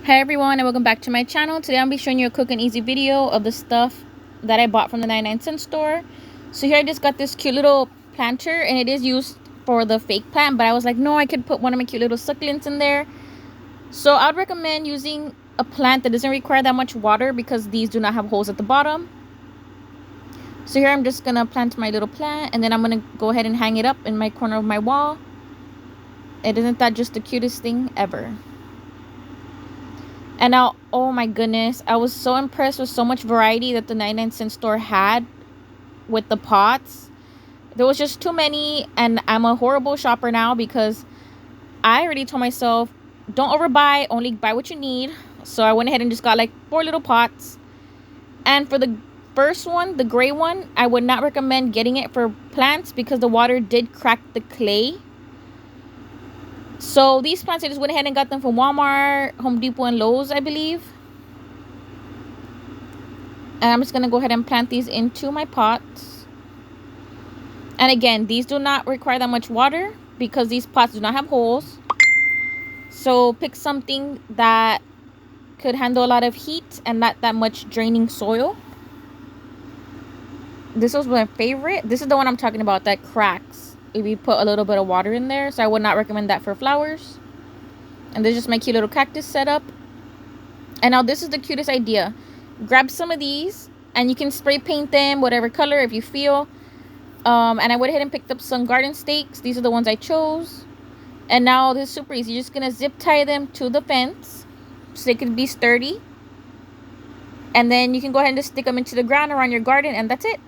Hi everyone and welcome back to my channel. Today I'll be showing you a quick and easy video of the stuff that I bought from the 99-cent store. So here I just got this cute little planter, and it is used for the fake plant, but I was like, no, I could put one of my cute little succulents in there. So I'd recommend using a plant that doesn't require that much water because these do not have holes at the bottom. So here I'm just gonna plant my little plant, and then I'm gonna go ahead and hang it up in my corner of my wall. Isn't that just the cutest thing ever? And now, oh my goodness, I was so impressed with so much variety that the 99-cent store had with the pots. There was just too many, and I'm a horrible shopper now because I already told myself, don't overbuy, only buy what you need. So I went ahead and just got like 4 little pots. And for the first one, the gray one, I would not recommend getting it for plants because the water did crack the clay. So these plants, I just went ahead and got them from Walmart, Home Depot, and Lowe's, I believe. And I'm just going to go ahead and plant these into my pots. And again, these do not require that much water because these pots do not have holes. So pick something that could handle a lot of heat and not that much draining soil. This was my favorite. This is the one I'm talking about that cracks if you put a little bit of water in there. So I would not recommend that for flowers. And this is just my cute little cactus setup. And now this is the cutest idea. Grab some of these and you can spray paint them whatever color if you feel. And I went ahead and picked up some garden stakes. These are the ones I chose. And now this is super easy. You're just going to zip tie them to the fence so they could be sturdy. And then you can go ahead and just stick them into the ground around your garden, and that's it.